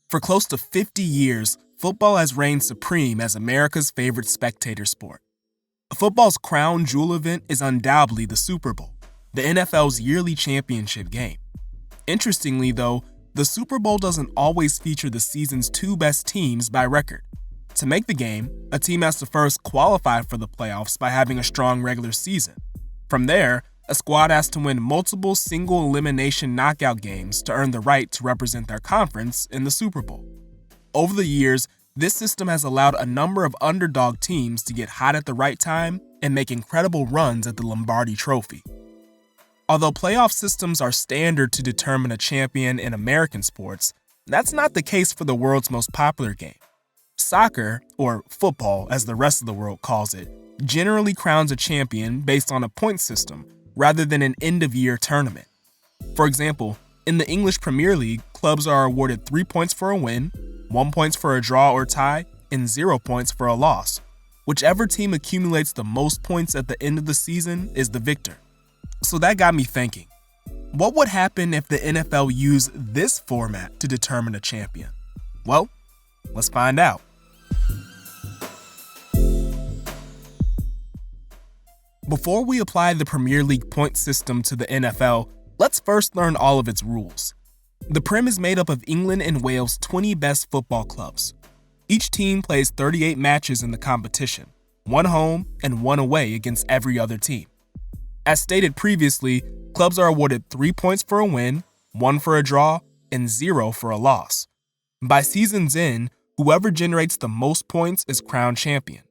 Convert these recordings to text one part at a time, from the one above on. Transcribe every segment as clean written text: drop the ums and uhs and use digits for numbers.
For close to 50 years, football has reigned supreme as America's favorite spectator sport. Football's crown jewel event is undoubtedly the Super Bowl, the NFL's yearly championship game. Interestingly, though, the Super Bowl doesn't always feature the season's two best teams by record. To make the game, a team has to first qualify for the playoffs by having a strong regular season. From there, a squad has to win multiple single-elimination knockout games to earn the right to represent their conference in the Super Bowl. Over the years, this system has allowed a number of underdog teams to get hot at the right time and make incredible runs at the Lombardi Trophy. Although playoff systems are standard to determine a champion in American sports, that's not the case for the world's most popular game. Soccer, or football as the rest of the world calls it, generally crowns a champion based on a point system rather than an end-of-year tournament. For example, in the English Premier League, clubs are awarded 3 points for a win, 1 point for a draw or tie, and 0 points for a loss. Whichever team accumulates the most points at the end of the season is the victor. So that got me thinking, what would happen if the NFL used this format to determine a champion? Well, let's find out. Before we apply the Premier League point system to the NFL, let's first learn all of its rules. The Prem is made up of England and Wales' 20 best football clubs. Each team plays 38 matches in the competition, 1 home and 1 away against every other team. As stated previously, clubs are awarded 3 points for a win, 1 for a draw, and 0 for a loss. By season's end, whoever generates the most points is crowned champion.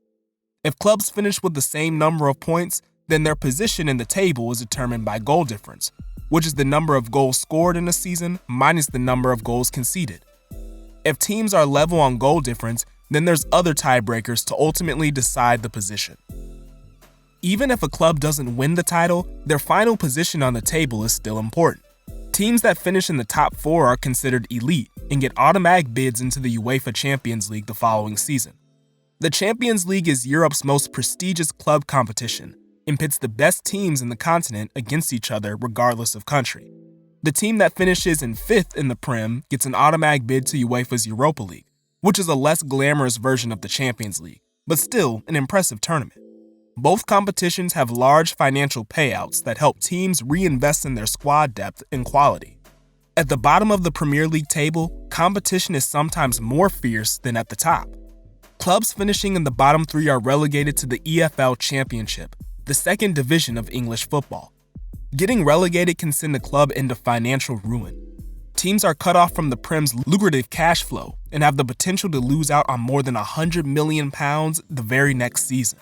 If clubs finish with the same number of points, then their position in the table is determined by goal difference, which is the number of goals scored in a season minus the number of goals conceded. If teams are level on goal difference, then there's other tiebreakers to ultimately decide the position. Even if a club doesn't win the title, their final position on the table is still important. Teams that finish in the top 4 are considered elite and get automatic bids into the UEFA Champions League the following season. The Champions League is Europe's most prestigious club competition and pits the best teams in the continent against each other regardless of country. The team that finishes in 5th in the Prem gets an automatic bid to UEFA's Europa League, which is a less glamorous version of the Champions League, but still an impressive tournament. Both competitions have large financial payouts that help teams reinvest in their squad depth and quality. At the bottom of the Premier League table, competition is sometimes more fierce than at the top. Clubs finishing in the bottom 3 are relegated to the EFL Championship, the second division of English football. Getting relegated can send a club into financial ruin. Teams are cut off from the Prem's lucrative cash flow and have the potential to lose out on more than £100 million the very next season.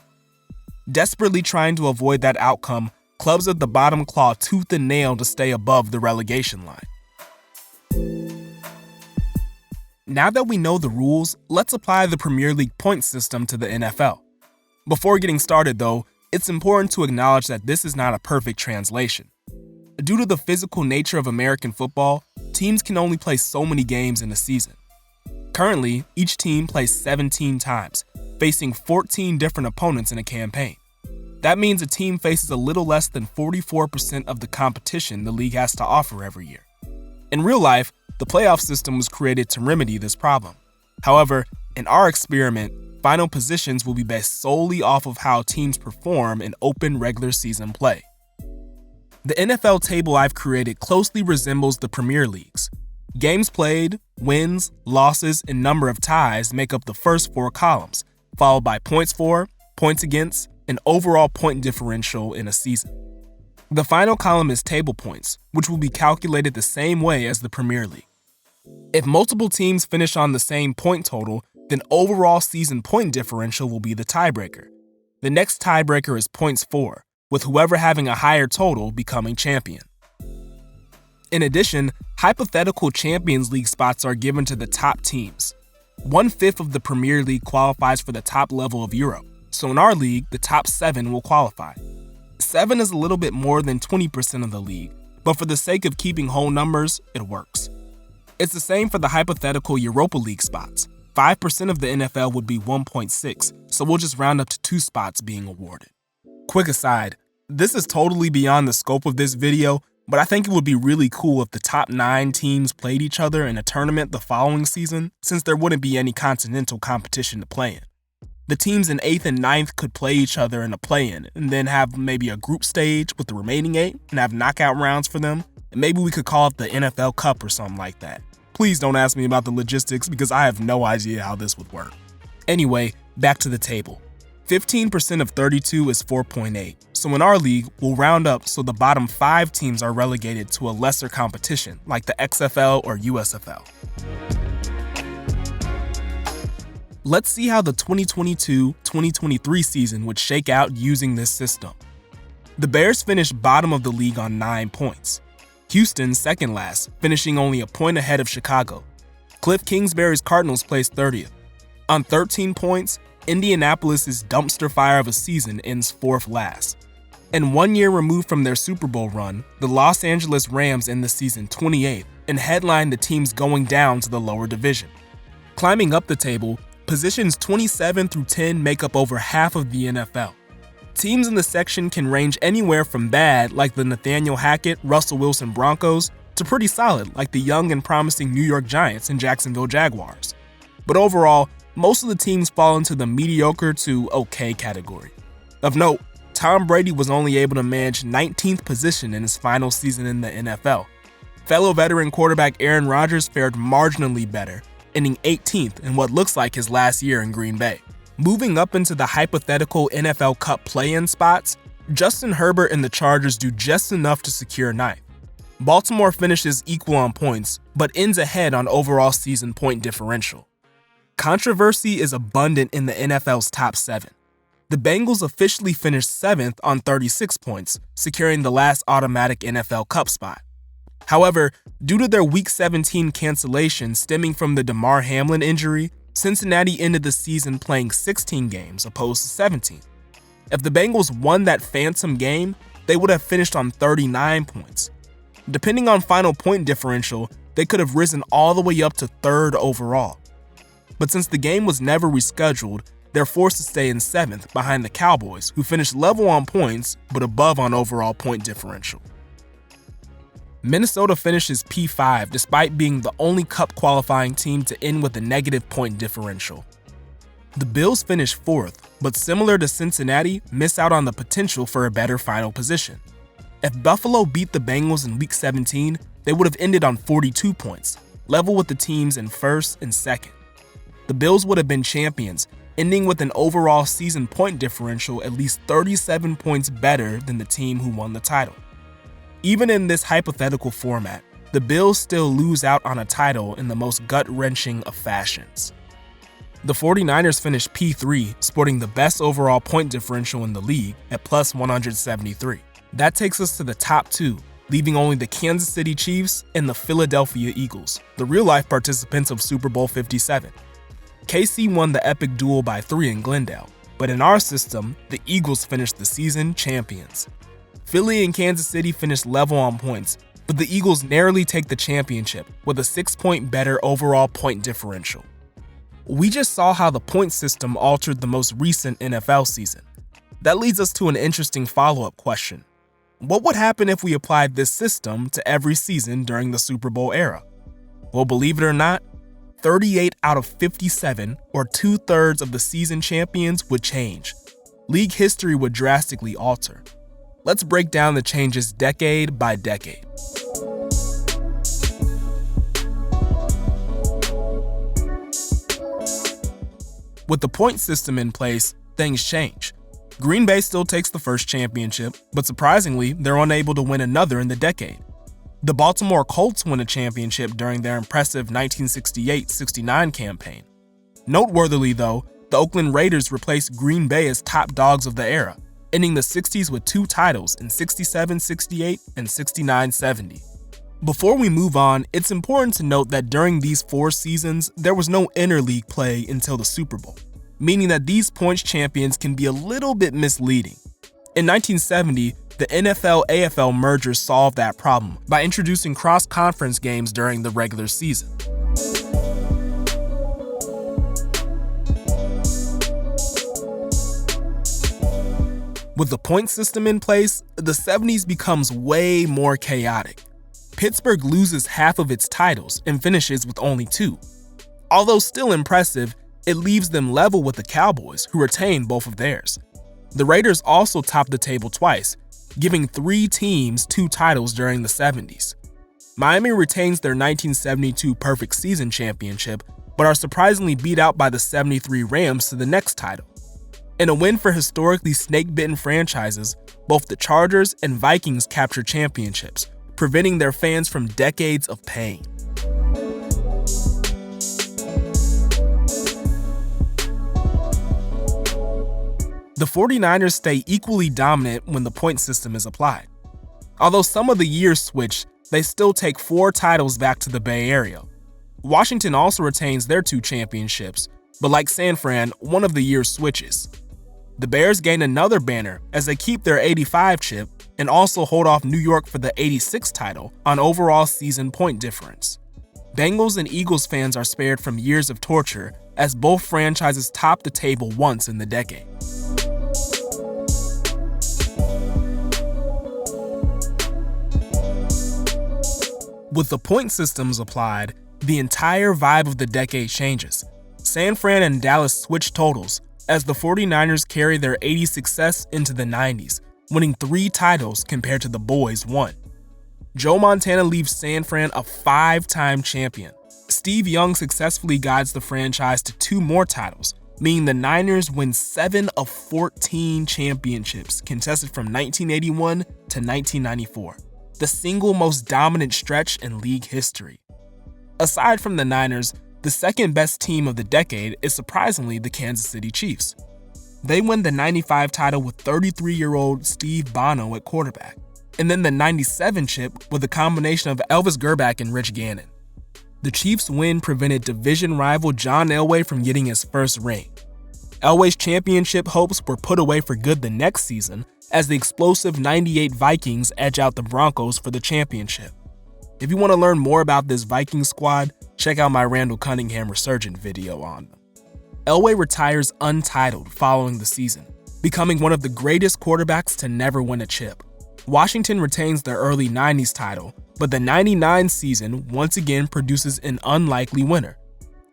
Desperately trying to avoid that outcome, clubs at the bottom claw tooth and nail to stay above the relegation line. Now that we know the rules, let's apply the Premier League point system to the NFL. Before getting started though, it's important to acknowledge that this is not a perfect translation. Due to the physical nature of American football, teams can only play so many games in a season. Currently, each team plays 17 times, facing 14 different opponents in a campaign. That means a team faces a little less than 44% of the competition the league has to offer every year. In real life, the playoff system was created to remedy this problem. However, in our experiment, final positions will be based solely off of how teams perform in open regular season play. The NFL table I've created closely resembles the Premier League's. Games played, wins, losses, and number of ties make up the first 4 columns, followed by points for, points against, and overall point differential in a season. The final column is table points, which will be calculated the same way as the Premier League. If multiple teams finish on the same point total, then overall season point differential will be the tiebreaker. The next tiebreaker is points for, with whoever having a higher total becoming champion. In addition, hypothetical Champions League spots are given to the top teams. 1/5 of the Premier League qualifies for the top level of Europe, so in our league, the top 7 will qualify. 7 is a little bit more than 20% of the league, but for the sake of keeping whole numbers, it works. It's the same for the hypothetical Europa League spots. 5% of the NFL would be 1.6, so we'll just round up to 2 spots being awarded. Quick aside, this is totally beyond the scope of this video, but I think it would be really cool if the top 9 teams played each other in a tournament the following season, since there wouldn't be any continental competition to play in. The teams in 8th and 9th could play each other in a play-in, and then have maybe a group stage with the remaining 8 and have knockout rounds for them, and maybe we could call it the NFL Cup or something like that. Please don't ask me about the logistics because I have no idea how this would work. Anyway, back to the table. 15% of 32 is 4.8, so in our league, we'll round up so the bottom 5 teams are relegated to a lesser competition, like the XFL or USFL. Let's see how the 2022-2023 season would shake out using this system. The Bears finished bottom of the league on 9 points. Houston second last, finishing only a point ahead of Chicago. Cliff Kingsbury's Cardinals placed 30th. On 13 points, Indianapolis's dumpster fire of a season ends 4th last. And 1 year removed from their Super Bowl run, the Los Angeles Rams end the season 28th and headline the teams going down to the lower division. Climbing up the table, positions 27 through 10 make up over half of the NFL. Teams in the section can range anywhere from bad, like the Nathaniel Hackett, Russell Wilson Broncos, to pretty solid, like the young and promising New York Giants and Jacksonville Jaguars. But overall, most of the teams fall into the mediocre to okay category. Of note, Tom Brady was only able to manage 19th position in his final season in the NFL. Fellow veteran quarterback Aaron Rodgers fared marginally better, ending 18th in what looks like his last year in Green Bay. Moving up into the hypothetical NFL Cup play-in spots, Justin Herbert and the Chargers do just enough to secure 9th. Baltimore finishes equal on points, but ends ahead on overall season point differential. Controversy is abundant in the NFL's top 7. The Bengals officially finished 7th on 36 points, securing the last automatic NFL Cup spot. However, due to their Week 17 cancellation stemming from the Damar Hamlin injury, Cincinnati ended the season playing 16 games opposed to 17. If the Bengals won that phantom game, they would have finished on 39 points. Depending on final point differential, they could have risen all the way up to 3rd overall. But since the game was never rescheduled, they're forced to stay in 7th behind the Cowboys, who finished level on points but above on overall point differential. Minnesota finishes P5 despite being the only Cup qualifying team to end with a negative point differential. The Bills finish 4th, but similar to Cincinnati, miss out on the potential for a better final position. If Buffalo beat the Bengals in Week 17, they would have ended on 42 points, level with the teams in 1st and 2nd. The Bills would have been champions, ending with an overall season point differential at least 37 points better than the team who won the title. Even in this hypothetical format, the Bills still lose out on a title in the most gut-wrenching of fashions. The 49ers finished P3, sporting the best overall point differential in the league at plus 173. That takes us to the top 2, leaving only the Kansas City Chiefs and the Philadelphia Eagles, the real-life participants of Super Bowl 57. KC won the epic duel by 3 in Glendale, but in our system, the Eagles finished the season champions. Philly and Kansas City finished level on points, but the Eagles narrowly take the championship with a 6-point better overall point differential. We just saw how the point system altered the most recent NFL season. That leads us to an interesting follow-up question. What would happen if we applied this system to every season during the Super Bowl era? Well, believe it or not, 38 out of 57, or 2/3 of the season champions, would change. League history would drastically alter. Let's break down the changes decade by decade. With the point system in place, things change. Green Bay still takes the first championship, but surprisingly, they're unable to win another in the decade. The Baltimore Colts win a championship during their impressive 1968-69 campaign. Noteworthily though, the Oakland Raiders replaced Green Bay as top dogs of the era, ending the 60s with 2 titles in 67-68 and 69-70. Before we move on, it's important to note that during these 4 seasons, there was no interleague play until the Super Bowl, meaning that these points champions can be a little bit misleading. In 1970, the NFL-AFL merger solved that problem by introducing cross-conference games during the regular season. With the point system in place, the 70s becomes way more chaotic. Pittsburgh loses half of its titles and finishes with only 2. Although still impressive, it leaves them level with the Cowboys, who retain both of theirs. The Raiders also top the table twice, giving 3 teams 2 titles during the 70s. Miami retains their 1972 perfect season championship, but are surprisingly beat out by the 73 Rams to the next title. In a win for historically snake-bitten franchises, both the Chargers and Vikings capture championships, preventing their fans from decades of pain. The 49ers stay equally dominant when the point system is applied. Although some of the years switch, they still take 4 titles back to the Bay Area. Washington also retains their 2 championships, but like San Fran, one of the years switches. The Bears gain another banner as they keep their 85 chip and also hold off New York for the 86 title on overall season point difference. Bengals and Eagles fans are spared from years of torture as both franchises top the table once in the decade. With the point systems applied, the entire vibe of the decade changes. San Fran and Dallas switch totals as the 49ers carry their 80s success into the 90s, winning 3 titles compared to the boys' 1. Joe Montana leaves San Fran a 5-time champion. Steve Young successfully guides the franchise to 2 more titles, meaning the Niners win 7 of 14 championships contested from 1981 to 1994, the single most dominant stretch in league history. Aside from the Niners, the second best team of the decade is surprisingly the Kansas City Chiefs. They win the 95 title with 33-year-old Steve Bono at quarterback, and then the 97 chip with a combination of Elvis Grbac and Rich Gannon. The Chiefs' win prevented division rival John Elway from getting his first ring. Elway's championship hopes were put away for good the next season as the explosive 98 Vikings edge out the Broncos for the championship. If you want to learn more about this Vikings squad, check out my Randall Cunningham Resurgent video on them. Elway retires untitled following the season, becoming one of the greatest quarterbacks to never win a chip. Washington retains their early 90s title, but the 99 season once again produces an unlikely winner.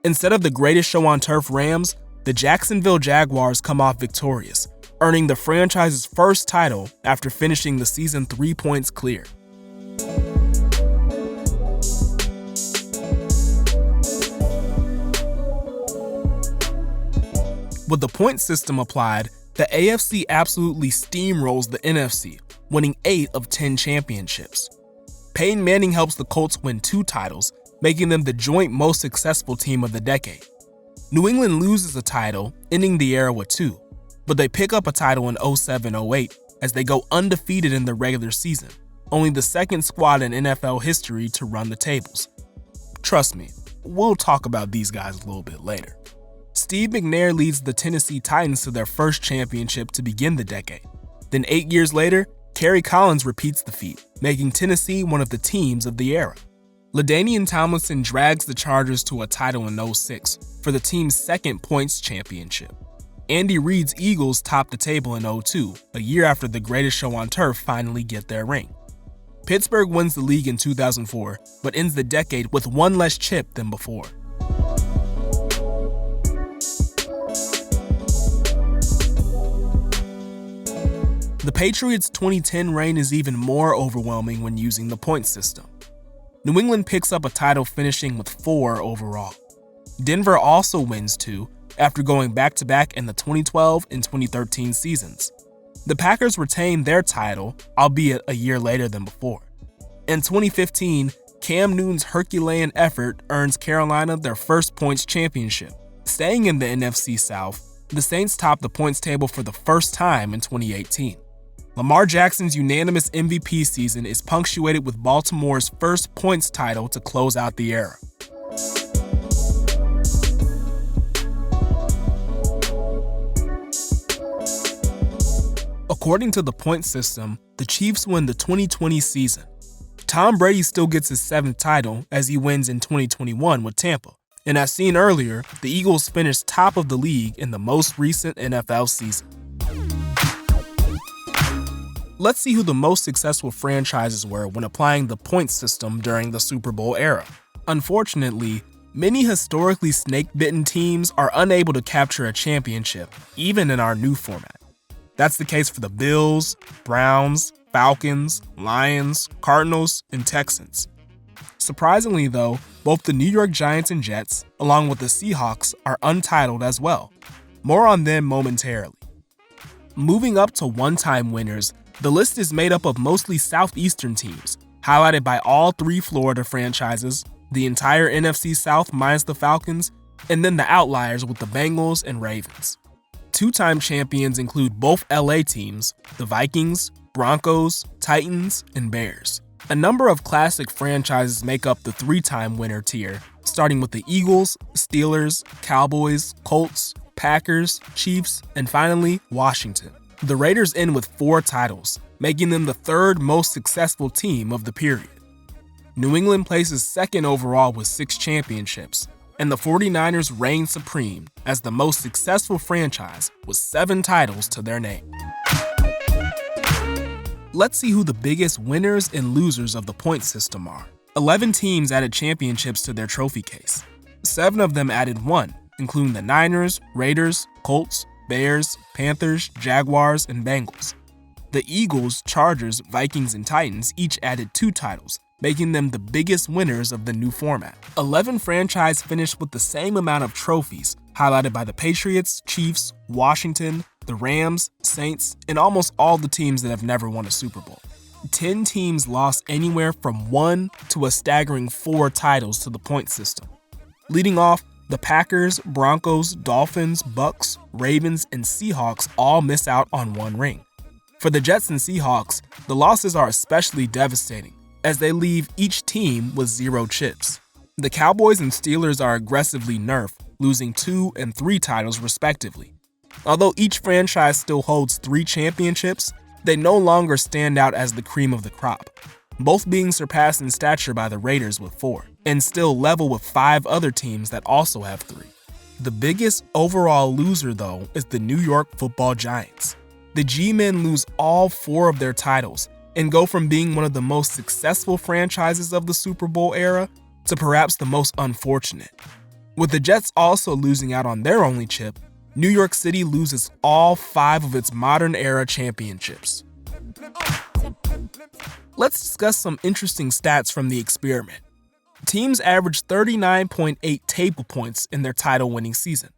Instead of the greatest show on turf Rams, the Jacksonville Jaguars come off victorious, earning the franchise's first title after finishing the season 3 points clear. With the point system applied, the AFC absolutely steamrolls the NFC, winning 8 of 10 championships. Peyton Manning helps the Colts win 2 titles, making them the joint most successful team of the decade. New England loses a title, ending the era with 2, but they pick up a title in 07-08 as they go undefeated in the regular season, only the second squad in NFL history to run the tables. Trust me, we'll talk about these guys a little bit later. Steve McNair leads the Tennessee Titans to their first championship to begin the decade. Then 8 years later, Kerry Collins repeats the feat, making Tennessee one of the teams of the era. LaDainian Tomlinson drags the Chargers to a title in 06 for the team's second points championship. Andy Reid's Eagles top the table in 02, a year after the greatest show on turf finally get their ring. Pittsburgh wins the league in 2004, but ends the decade with 1 less chip than before. The Patriots' 2010 reign is even more overwhelming when using the point system. New England picks up a title finishing with 4 overall. Denver also wins 2 after going back-to-back in the 2012 and 2013 seasons. The Packers retain their title, albeit a year later than before. In 2015, Cam Newton's Herculean effort earns Carolina their first points championship. Staying in the NFC South, the Saints top the points table for the first time in 2018. Lamar Jackson's unanimous MVP season is punctuated with Baltimore's first points title to close out the era. According to the point system, the Chiefs win the 2020 season. Tom Brady still gets his 7th title as he wins in 2021 with Tampa. And as seen earlier, the Eagles finished top of the league in the most recent NFL season. Let's see who the most successful franchises were when applying the points system during the Super Bowl era. Unfortunately, many historically snake-bitten teams are unable to capture a championship, even in our new format. That's the case for the Bills, Browns, Falcons, Lions, Cardinals, and Texans. Surprisingly though, both the New York Giants and Jets, along with the Seahawks, are untitled as well. More on them momentarily. Moving up to one-time winners, the list is made up of mostly Southeastern teams, highlighted by all 3 Florida franchises, the entire NFC South minus the Falcons, and then the outliers with the Bengals and Ravens. 2-time champions include both LA teams, the Vikings, Broncos, Titans, and Bears. A number of classic franchises make up the 3-time winner tier, starting with the Eagles, Steelers, Cowboys, Colts, Packers, Chiefs, and finally, Washington. The Raiders end with 4 titles, making them the 3rd most successful team of the period. New England places 2nd overall with 6 championships, and the 49ers reign supreme as the most successful franchise with 7 titles to their name. Let's see who the biggest winners and losers of the point system are. 11 teams added championships to their trophy case. 7 of them added 1, including the Niners, Raiders, Colts, Bears, Panthers, Jaguars, and Bengals. The Eagles, Chargers, Vikings, and Titans each added 2 titles, making them the biggest winners of the new format. 11 franchises finished with the same amount of trophies, highlighted by the Patriots, Chiefs, Washington, the Rams, Saints, and almost all the teams that have never won a Super Bowl. 10 teams lost anywhere from 1 to a staggering 4 titles to the point system. Leading off, the Packers, Broncos, Dolphins, Bucks, Ravens, and Seahawks all miss out on 1 ring. For the Jets and Seahawks, the losses are especially devastating, as they leave each team with 0 chips. The Cowboys and Steelers are aggressively nerfed, losing 2 and 3 titles respectively. Although each franchise still holds 3 championships, they no longer stand out as the cream of the crop, both being surpassed in stature by the Raiders with 4, and still level with 5 other teams that also have 3. The biggest overall loser, though, is the New York Football Giants. The G-Men lose all 4 of their titles and go from being one of the most successful franchises of the Super Bowl era to perhaps the most unfortunate. With the Jets also losing out on their only chip, New York City loses all 5 of its modern-era championships. Let's discuss some interesting stats from the experiment. Teams averaged 39.8 table points in their title-winning season.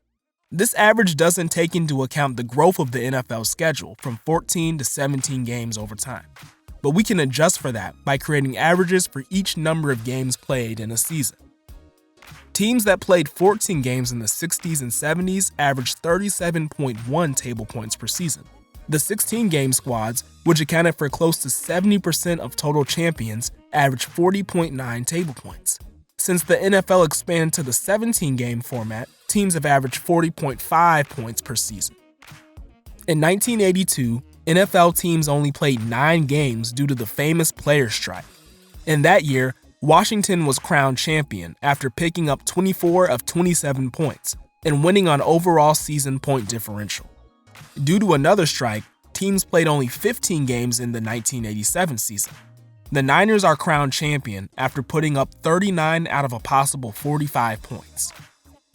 This average doesn't take into account the growth of the NFL schedule from 14 to 17 games over time, but we can adjust for that by creating averages for each number of games played in a season. Teams that played 14 games in the 60s and 70s averaged 37.1 table points per season. The 16-game squads, which accounted for close to 70% of total champions, averaged 40.9 table points. Since the NFL expanded to the 17-game format, teams have averaged 40.5 points per season. In 1982, NFL teams only played 9 games due to the famous players' strike. In that year, Washington was crowned champion after picking up 24 of 27 points and winning on overall season point differential. Due to another strike, teams played only 15 games in the 1987 season. The Niners are crowned champion after putting up 39 out of a possible 45 points.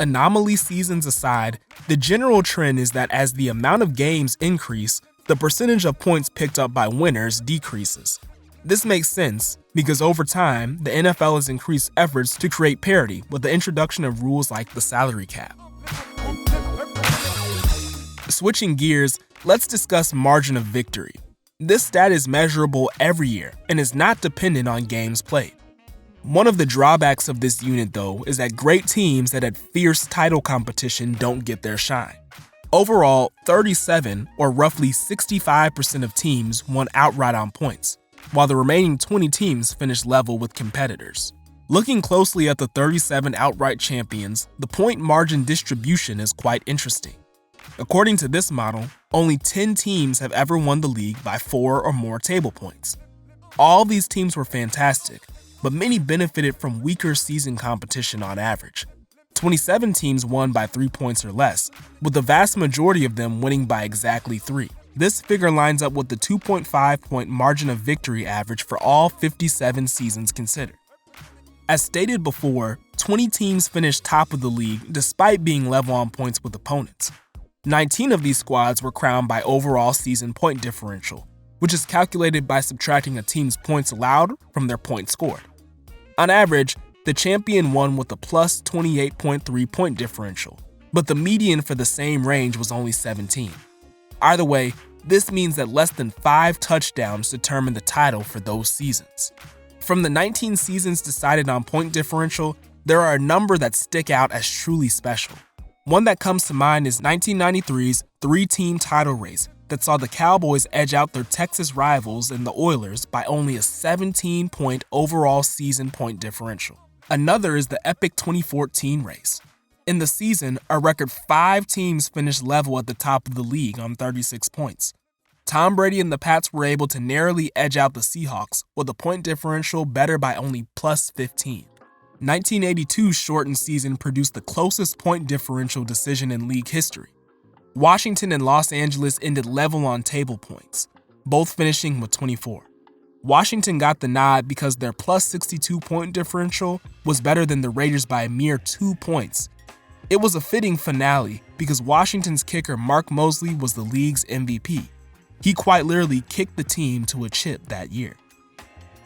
Anomaly seasons aside, the general trend is that as the amount of games increase, the percentage of points picked up by winners decreases. This makes sense because over time, the NFL has increased efforts to create parity with the introduction of rules like the salary cap. Switching gears, let's discuss margin of victory. This stat is measurable every year and is not dependent on games played. One of the drawbacks of this unit, though, is that great teams that had fierce title competition don't get their shine. Overall, 37, or roughly 65% of teams won outright on points, while the remaining 20 teams finished level with competitors. Looking closely at the 37 outright champions, the point margin distribution is quite interesting. According to this model, only 10 teams have ever won the league by 4 or more table points. All these teams were fantastic, but many benefited from weaker season competition on average. 27 teams won by 3 points or less, with the vast majority of them winning by exactly 3. This figure lines up with the 2.5-point margin of victory average for all 57 seasons considered. As stated before, 20 teams finished top of the league despite being level on points with opponents. 19 of these squads were crowned by overall season point differential, which is calculated by subtracting a team's points allowed from their points scored. On average, the champion won with a plus 28.3 point differential, but the median for the same range was only 17. Either way, this means that less than 5 touchdowns determined the title for those seasons. From the 19 seasons decided on point differential, there are a number that stick out as truly special. One that comes to mind is 1993's 3-team title race that saw the Cowboys edge out their Texas rivals and the Oilers by only a 17-point overall season point differential. Another is the epic 2014 race. In the season, a record 5 teams finished level at the top of the league on 36 points. Tom Brady and the Pats were able to narrowly edge out the Seahawks with a point differential better by only plus 15. 1982's shortened season produced the closest point differential decision in league history. Washington and Los Angeles ended level on table points, both finishing with 24. Washington got the nod because their plus 62 point differential was better than the Raiders by a mere 2 points. It was a fitting finale because Washington's kicker Mark Moseley was the league's MVP. He quite literally kicked the team to a chip that year.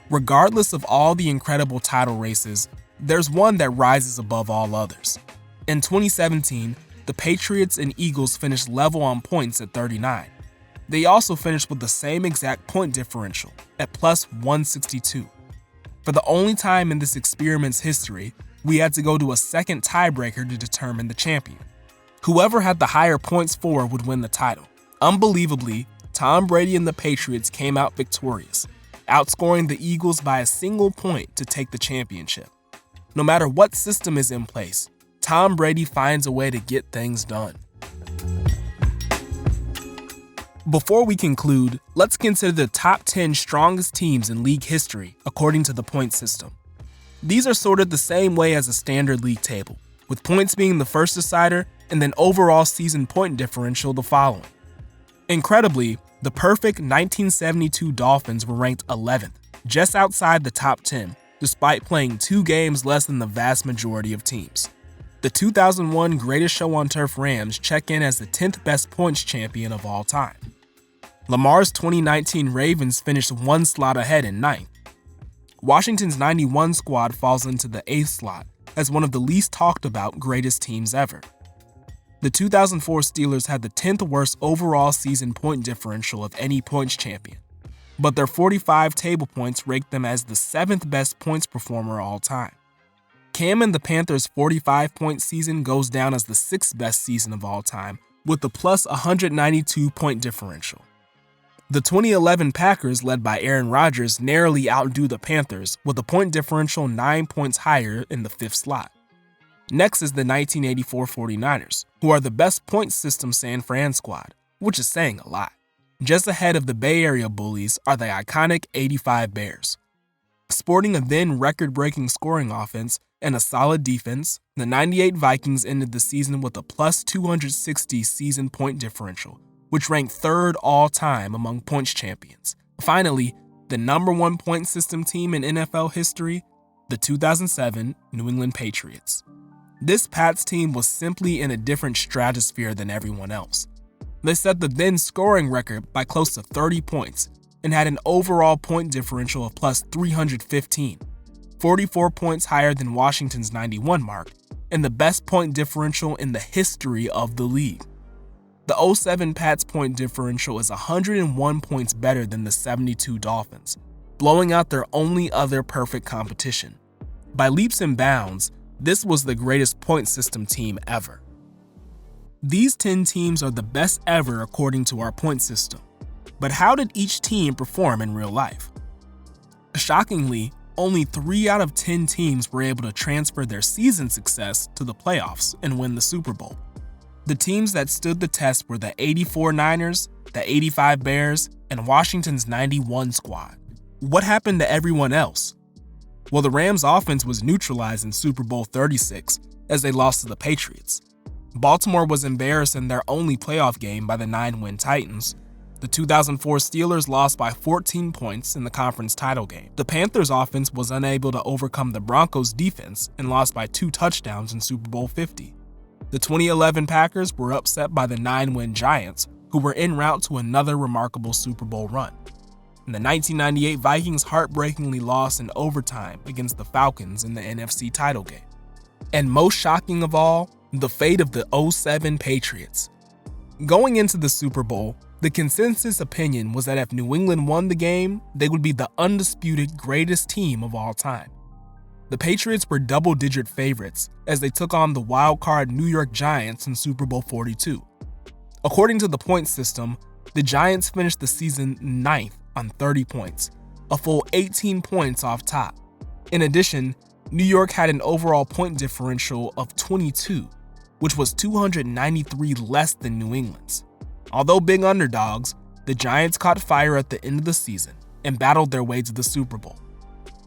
Regardless of all the incredible title races, there's one that rises above all others. In 2017, the Patriots and Eagles finished level on points at 39. They also finished with the same exact point differential at plus 162. For the only time in this experiment's history, we had to go to a second tiebreaker to determine the champion. Whoever had the higher points for would win the title. Unbelievably, Tom Brady and the Patriots came out victorious, outscoring the Eagles by a single point to take the championship. No matter what system is in place, Tom Brady finds a way to get things done. Before we conclude, let's consider the top 10 strongest teams in league history according to the point system. These are sorted the same way as a standard league table, with points being the first decider and then overall season point differential the following. Incredibly, the perfect 1972 Dolphins were ranked 11th, just outside the top 10, despite playing 2 games less than the vast majority of teams. The 2001 Greatest Show on Turf Rams check in as the 10th best points champion of all time. Lamar's 2019 Ravens finished 1 slot ahead in 9th. Washington's 91 squad falls into the 8th slot as one of the least talked about greatest teams ever. The 2004 Steelers had the 10th worst overall season point differential of any points champion, but their 45 table points ranked them as the 7th best points performer all time. Cam and the Panthers' 45-point season goes down as the 6th best season of all time, with the plus 192-point differential. The 2011 Packers, led by Aaron Rodgers, narrowly outdo the Panthers with a point differential 9 points higher in the 5th slot. Next is the 1984 49ers, who are the best point system San Fran squad, which is saying a lot. Just ahead of the Bay Area Bullies are the iconic 85 Bears. Sporting a then record-breaking scoring offense and a solid defense, the 98 Vikings ended the season with a plus 260 season point differential, which ranked 3rd all-time among points champions. Finally, the number 1 point system team in NFL history, the 2007 New England Patriots. This Pats team was simply in a different stratosphere than everyone else. They set the then scoring record by close to 30 points and had an overall point differential of plus 315, 44 points higher than Washington's 91 mark, and the best point differential in the history of the league. The 07 Pats point differential is 101 points better than the 72 Dolphins, blowing out their only other perfect competition. By leaps and bounds, this was the greatest point system team ever. These 10 teams are the best ever according to our point system. But how did each team perform in real life? Shockingly, only 3 out of 10 teams were able to transfer their season success to the playoffs and win the Super Bowl. The teams that stood the test were the 84 Niners, the 85 Bears, and Washington's 91 squad. What happened to everyone else? Well, the Rams' offense was neutralized in Super Bowl 36 as they lost to the Patriots. Baltimore was embarrassed in their only playoff game by the 9-win Titans. The 2004 Steelers lost by 14 points in the conference title game. The Panthers offense was unable to overcome the Broncos defense and lost by 2 touchdowns in Super Bowl 50. The 2011 Packers were upset by the 9-win Giants, who were en route to another remarkable Super Bowl run. And the 1998 Vikings heartbreakingly lost in overtime against the Falcons in the NFC title game. And most shocking of all, the fate of the 2007 Patriots. Going into the Super Bowl, the consensus opinion was that if New England won the game, they would be the undisputed greatest team of all time. The Patriots were double-digit favorites as they took on the wild-card New York Giants in Super Bowl 42. According to the point system, the Giants finished the season 9th on 30 points, a full 18 points off top. In addition, New York had an overall point differential of 22, which was 293 less than New England's. Although big underdogs, the Giants caught fire at the end of the season and battled their way to the Super Bowl.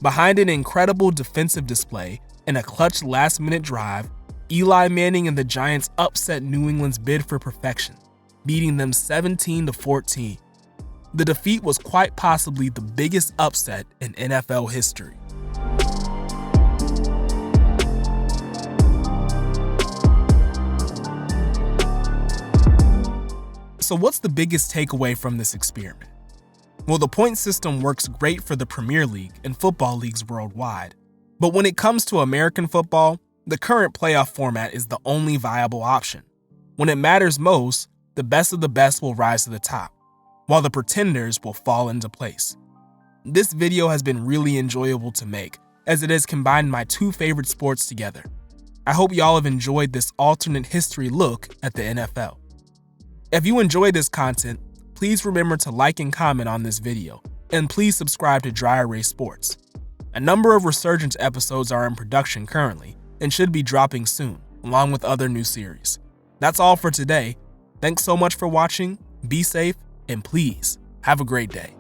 Behind an incredible defensive display and a clutch last-minute drive, Eli Manning and the Giants upset New England's bid for perfection, beating them 17-14. The defeat was quite possibly the biggest upset in NFL history. So what's the biggest takeaway from this experiment? Well, the point system works great for the Premier League and football leagues worldwide. But when it comes to American football, the current playoff format is the only viable option. When it matters most, the best of the best will rise to the top, while the pretenders will fall into place. This video has been really enjoyable to make, as it has combined my 2 favorite sports together. I hope y'all have enjoyed this alternate history look at the NFL. If you enjoyed this content, please remember to like and comment on this video, and please subscribe to Dry Erase Sports. A number of Resurgence episodes are in production currently, and should be dropping soon, along with other new series. That's all for today. Thanks so much for watching, be safe, and please, have a great day.